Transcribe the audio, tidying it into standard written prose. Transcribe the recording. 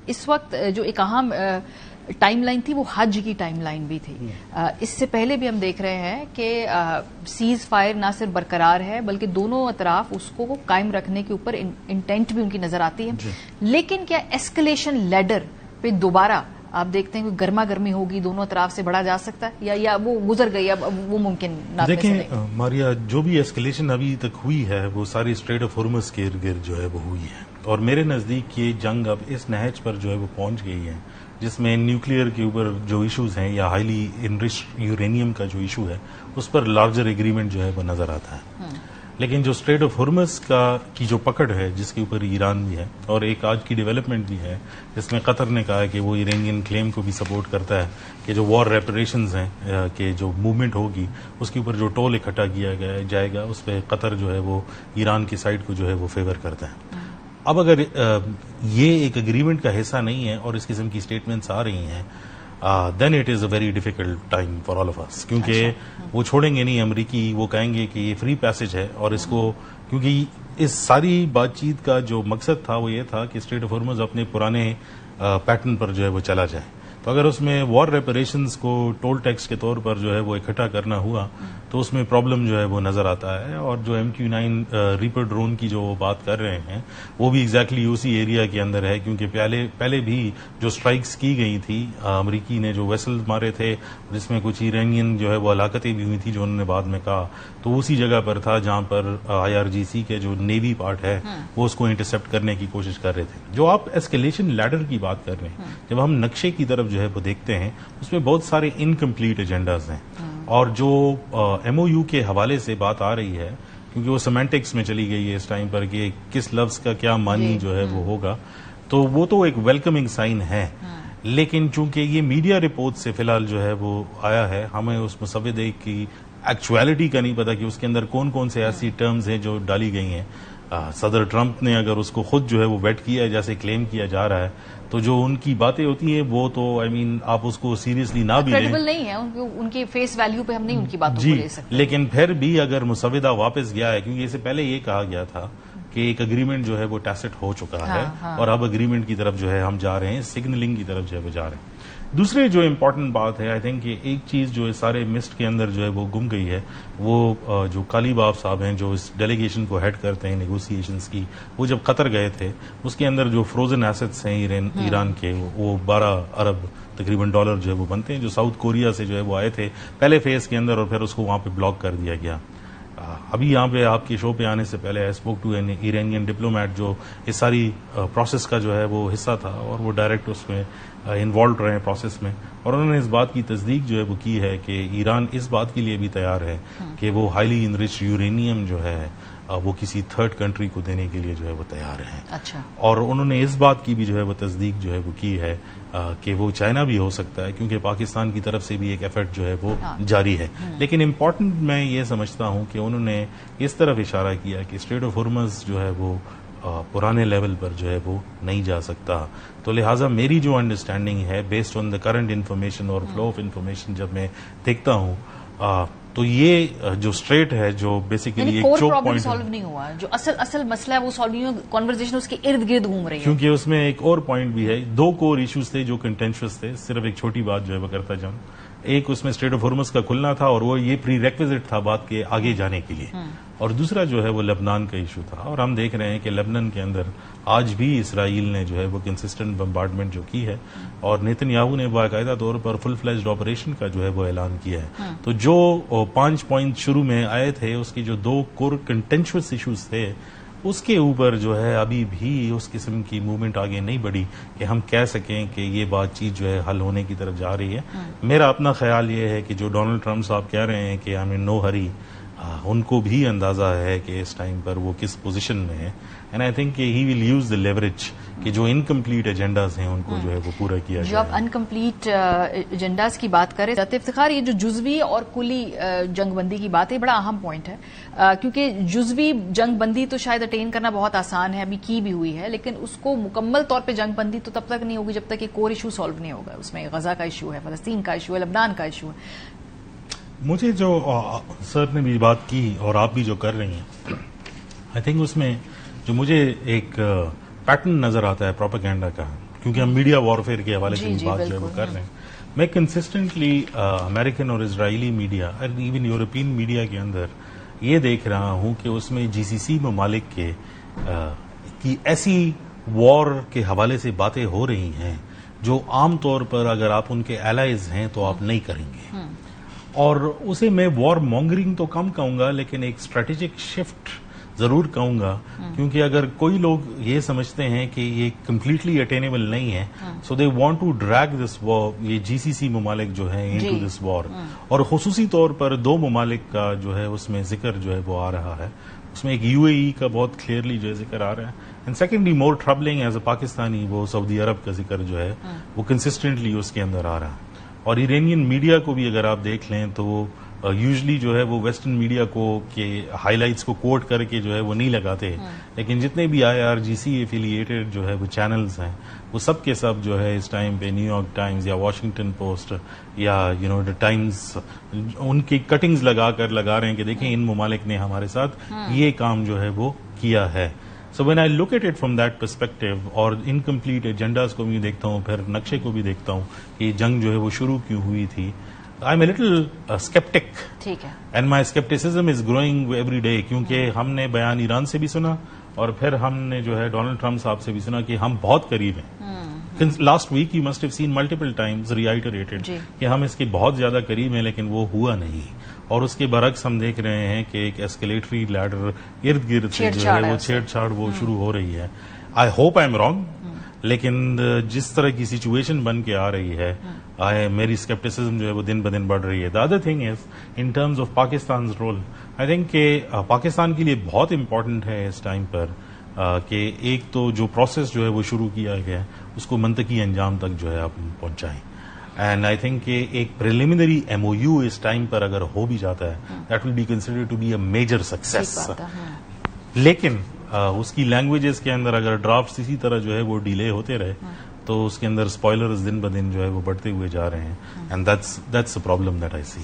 اس وقت جو ایک اہم ٹائم لائن تھی وہ حج کی ٹائم لائن بھی تھی. اس سے پہلے بھی ہم دیکھ رہے ہیں کہ سیز فائر نہ صرف برقرار ہے بلکہ دونوں اطراف اس کو قائم رکھنے کے اوپر انٹینٹ بھی ان کی نظر آتی ہے. لیکن کیا ایسکلیشن لیڈر پہ دوبارہ آپ دیکھتے ہیں کہ گرما گرمی ہوگی دونوں اطراف سے بڑھا جا سکتا ہے یا وہ گزر گئی اب وہ ممکن نہ؟ دیکھیں ماریا، جو بھی ایسکلیشن ابھی تک ہوئی ہے وہ ساری اسٹریٹ آف ہارمز کے ارد گرد جو ہے وہ ہوئی ہے، اور میرے نزدیک یہ جنگ اب اس نہج پر جو ہے وہ پہنچ گئی ہے جس میں نیوکلیئر کے اوپر جو ایشوز ہیں یا ہائیلی انرچڈ یورینیم کا جو ایشو ہے اس پر لارجر ایگریمنٹ جو ہے وہ نظر آتا ہے. لیکن جو اسٹریٹ آف ہارمز کی جو پکڑ ہے جس کے اوپر ایران بھی ہے، اور ایک آج کی ڈیولپمنٹ بھی ہے جس میں قطر نے کہا کہ وہ ایرانین کلیم کو بھی سپورٹ کرتا ہے کہ جو وار ریپریشنز ہیں کہ جو موومنٹ ہوگی اس کے اوپر جو ٹول اکٹھا کیا جائے گا اس پہ قطر جو ہے وہ ایران کی سائڈ کو جو ہے وہ فیور کرتا ہے. اب اگر یہ ایک اگریمنٹ کا حصہ نہیں ہے اور اس قسم کی اسٹیٹمنٹس آ رہی ہیں then it is a very difficult time for all of us, کیونکہ وہ چھوڑیں گے نہیں امریکی، وہ کہیں گے کہ یہ فری پیسج ہے، اور اس کو کیونکہ اس ساری بات چیت کا جو مقصد تھا وہ یہ تھا کہ اسٹریٹ آف ہارمز اپنے پرانے پیٹرن پر جو ہے وہ چلا جائے. تو اگر اس میں وار ریپریشنز کو ٹول ٹیکس کے طور پر جو ہے وہ اکٹھا کرنا ہوا تو اس میں پرابلم جو ہے وہ نظر آتا ہے. اور جو MQ-9 ریپر ڈرون کی جو بات کر رہے ہیں وہ بھی ایگزیکٹلی اسی ایریا کے اندر ہے، کیونکہ پہلے بھی جو سٹرائکس کی گئی تھی امریکی نے جو ویسل مارے تھے جس میں کچھ ایرانین جو ہے وہ ہلاکتیں بھی ہوئی تھی جو انہوں نے بعد میں کہا، تو اسی جگہ پر تھا جہاں پر IRGC کے جو نیوی پارٹ ہے وہ اس کو انٹرسپٹ کرنے کی کوشش کر رہے تھے. جو آپ ایسکیلیشن لیڈر کی بات کر رہے ہیں، جب ہم نقشے کی طرف جو ہے وہ دیکھتے ہیں اس میں بہت سارے انکمپلیٹ ایجنڈاز ہیں، اور جو MOU کے حوالے سے بات آ رہی ہے کیونکہ وہ سیمینٹکس میں چلی گئی ہے اس ٹائم پر کہ کس لفظ کا کیا معنی جو ہے وہ ہوگا، تو وہ تو ایک ویلکمنگ سائن ہے. لیکن چونکہ یہ میڈیا رپورٹ سے فی الحال جو ہے وہ آیا ہے، ہمیں اس مسودے کی ایکچویلٹی کا نہیں پتا کہ اس کے اندر کون کون سے ایسی ٹرمز ہیں جو ڈالی گئی ہیں. صدر ٹرمپ نے اگر اس کو خود جو ہے وہ ویٹ کیا ہے جیسے کلیم کیا جا رہا ہے تو جو ان کی باتیں ہوتی ہیں وہ تو آپ اس کو سیریسلی نہ بھی لیں، کریڈیبل نہیں ہے، ان کی فیس ویلیو پہ ہم نہیں ان کی باتوں کو لے سکتے. لیکن پھر بھی اگر مسودہ واپس گیا ہے، کیونکہ اس سے پہلے یہ کہا گیا تھا کہ ایک اگریمنٹ جو ہے وہ ٹیسٹ ہو چکا ہے اور اب اگریمنٹ کی طرف جو ہے ہم جا رہے ہیں، سگنلنگ کی طرف جو ہے وہ جا رہے ہیں. دوسرے جو امپورٹنٹ بات ہے، آئی تھنک کہ ایک چیز جو سارے مسٹ کے اندر جو ہے وہ گم گئی ہے، وہ جو کالی باب صاحب ہیں جو اس ڈیلیگیشن کو ہیڈ کرتے ہیں نیگوسیشنز کی، وہ جب قطر گئے تھے اس کے اندر جو فروزن ایسٹس ہیں ایران کے وہ 12 ارب تقریباً ڈالر جو ہے وہ بنتے ہیں، جو ساؤتھ کوریا سے جو ہے وہ آئے تھے پہلے فیز کے اندر اور پھر اس کو وہاں پہ بلاک کر دیا گیا. ابھی یہاں پہ آپ کے شو پہ آنے سے پہلے I spoke to an Iranian diplomat جو اس ساری پروسیس کا جو ہے وہ حصہ تھا اور وہ ڈائریکٹ اس میں انوالوڈ رہے ہیں پروسیس میں، اور انہوں نے اس بات کی تصدیق جو ہے وہ کی ہے کہ ایران اس بات کے لیے بھی تیار ہے کہ وہ ہائیلی انرچ یورینیم جو ہے وہ کسی تھرڈ کنٹری کو دینے کے لیے جو ہے وہ تیار ہیں. اچھا. اور انہوں نے اس بات کی بھی جو ہے وہ تصدیق جو ہے وہ کی ہے کہ وہ چائنا بھی ہو سکتا ہے، کیونکہ پاکستان کی طرف سے بھی ایک ایفرٹ جو ہے وہ جاری ہے. لیکن امپورٹنٹ میں یہ سمجھتا ہوں کہ انہوں نے اس طرف اشارہ کیا کہ اسٹریٹ آف ہارمز جو ہے وہ پرانے لیول پر جو ہے وہ نہیں جا سکتا. تو لہٰذا میری جو انڈرسٹینڈنگ ہے based on the current information اور فلو آف انفارمیشن جب میں دیکھتا ہوں تو یہ جو اسٹریٹ ہے جو بیسیکلی ایک چوک پوائنٹ سالو نہیں ہوا، جو اصل مسئلہ ہے وہ سالو نہیں ہوا، کنورسیشن اس کے ارد گرد گھوم رہی ہے. کیونکہ اس میں ایک اور پوائنٹ بھی ہے، 2 کور ایشوز تھے جو کنٹینشس تھے. صرف ایک چھوٹی بات جو ہے وہ کرتا جاؤں، ایک اس میں اسٹریٹ آف ہارمز کا کھلنا تھا اور وہ یہ پری ریکویزٹ تھا بات کے آگے جانے کے لیے، اور دوسرا جو ہے وہ لبنان کا ایشو تھا. اور ہم دیکھ رہے ہیں کہ لبنان کے اندر آج بھی اسرائیل نے جو ہے وہ کنسسٹنٹ بمبارڈمنٹ جو کی ہے، اور نیتن یاہو نے باقاعدہ طور پر فل فلیجڈ آپریشن کا جو ہے وہ اعلان کیا ہے. تو جو 5 پوائنٹ شروع میں آئے تھے اس کے جو 2 کور کنٹینشس ایشوز تھے اس کے اوپر جو ہے ابھی بھی اس قسم کی موومنٹ آگے نہیں بڑھی کہ ہم کہہ سکیں کہ یہ بات چیت جو ہے حل ہونے کی طرف جا رہی ہے. میرا اپنا خیال یہ ہے کہ جو ڈونلڈ ٹرمپ صاحب کہہ رہے ہیں کہ نو ہری، ان کو بھی اندازہ ہے کہ اس ٹائم پر وہ کس پوزیشن میں ہے، اینڈ آئی تھنک کہ ہی ول یوز دا لیوریج کہ جو انکمپلیٹ ایجنڈاز ہیں ان کو جو ہے وہ پورا کیا جائے. جو آپ انکمپلیٹ ایجنڈاز کی بات کریں ذات افتخار، یہ جو جزوی اور کلی جنگ بندی کی بات ہے بڑا اہم پوائنٹ ہے، کیونکہ جزوی جنگ بندی تو شاید اٹین کرنا بہت آسان ہے، ابھی کی بھی ہوئی ہے، لیکن اس کو مکمل طور پہ جنگ بندی تو تب تک نہیں ہوگی جب تک کہ کور ایشو سالو نہیں ہوگا. اس میں غزہ کا ایشو ہے، فلسطین کا ایشو ہے، لبنان کا ایشو ہے. مجھے جو سر نے بھی بات کی اور آپ بھی جو کر رہی ہیں، آئی تھنک اس میں جو مجھے ایک پیٹرن نظر آتا ہے پروپیگنڈا کا کیونکہ ہم میڈیا وارفیئر کے حوالے سے جی بات جو ہے وہ بالکل، کر رہے ہیں. میں کنسسٹنٹلی امریکن اور اسرائیلی میڈیا اور ایون یورپین میڈیا کے اندر یہ دیکھ رہا ہوں کہ اس میں جی سی سی ممالک کے کی ایسی وار کے حوالے سے باتیں ہو رہی ہیں جو عام طور پر اگر آپ ان کے الائز ہیں تو آپ نہیں کریں گے. اور اسے میں وار مونگرنگ تو کم کہوں گا لیکن ایک اسٹریٹجک شفٹ ضرور کہوں گا, کیونکہ اگر کوئی لوگ یہ سمجھتے ہیں کہ یہ کمپلیٹلی اٹینیبل نہیں ہے, سو دے وانٹ ٹو ڈریگ دس وار, یہ جی سی سی ممالک جو ہیں انٹو دس وار, اور خصوصی طور پر دو ممالک کا جو ہے اس میں ذکر جو ہے وہ آ رہا ہے. اس میں ایک یو اے ای کا بہت کلیئرلی جو ہے ذکر آ رہا ہے, and secondly more troubling as a Pakistani وہ سعودی عرب کا ذکر جو ہے وہ کنسسٹنٹلی اس کے اندر آ رہا ہے. اور ایرانین میڈیا کو بھی اگر آپ دیکھ لیں تو وہ یوزلی جو ہے وہ ویسٹرن میڈیا کو کے ہائی لائٹس کو کوٹ کر کے جو ہے وہ نہیں لگاتے, لیکن جتنے بھی I R G C affiliated جو ہے وہ چینلز ہیں وہ سب کے سب جو ہے اس ٹائم پہ نیو یارک ٹائمز یا واشنگٹن پوسٹ یا دا ٹائمز ان کی کٹنگز لگا رہے ہیں کہ دیکھیں ان ممالک نے ہمارے ساتھ یہ کام جو ہے وہ کیا ہے. So when I look at it from that perspective, اور انکمپلیٹ ایجنڈاز کو بھی دیکھتا ہوں, پھر نقشے کو بھی دیکھتا ہوں کہ یہ جنگ جو ہے وہ شروع کیوں ہوئی تھی, I am a little sceptic, ٹھیک ہے, and my scepticism is growing every day, کیونکہ ہم نے بیان ایران سے بھی سنا اور پھر ہم نے جو ہے ڈونلڈ ٹرمپ صاحب سے بھی سنا کہ ہم بہت قریب ہیں. Last week you must have seen multiple times reiterated کہ ہم اس کے بہت زیادہ قریب ہیں, لیکن وہ ہوا نہیں. اور اس کے برعکس ہم دیکھ رہے ہیں کہ ایک ایسکیلیٹری لیڈر ارد گرد سے جو ہے وہ چھیڑ چھاڑ وہ شروع ہو رہی ہے. I hope I am wrong, لیکن جس طرح کی سچویشن بن کے آ رہی ہے میری اسکیپٹیسزم جو ہے وہ دن بدن بڑھ رہی ہے. The other thing is in terms of Pakistan role, I think کہ پاکستان کے لیے بہت امپورٹنٹ ہے اس ٹائم پر کہ ایک تو جو پروسیس جو ہے وہ شروع کیا گیا ہے اس کو منطقی انجام تک جو ہے آپ پہنچائیں. اینڈ آئی تھنک کہ ایک پریلیمنری ایم او یو اس ٹائم پر اگر ہو بھی جاتا ہے that will be considered to be a major success. لیکن اس کی لینگویجز کے اندر اگر ڈرافٹس اسی طرح جو ہے وہ ڈیلے ہوتے رہے تو اس کے اندر اسپوائلرز دن بدن جو ہے وہ بڑھتے ہوئے جا رہے ہیں, and that's a problem that I C.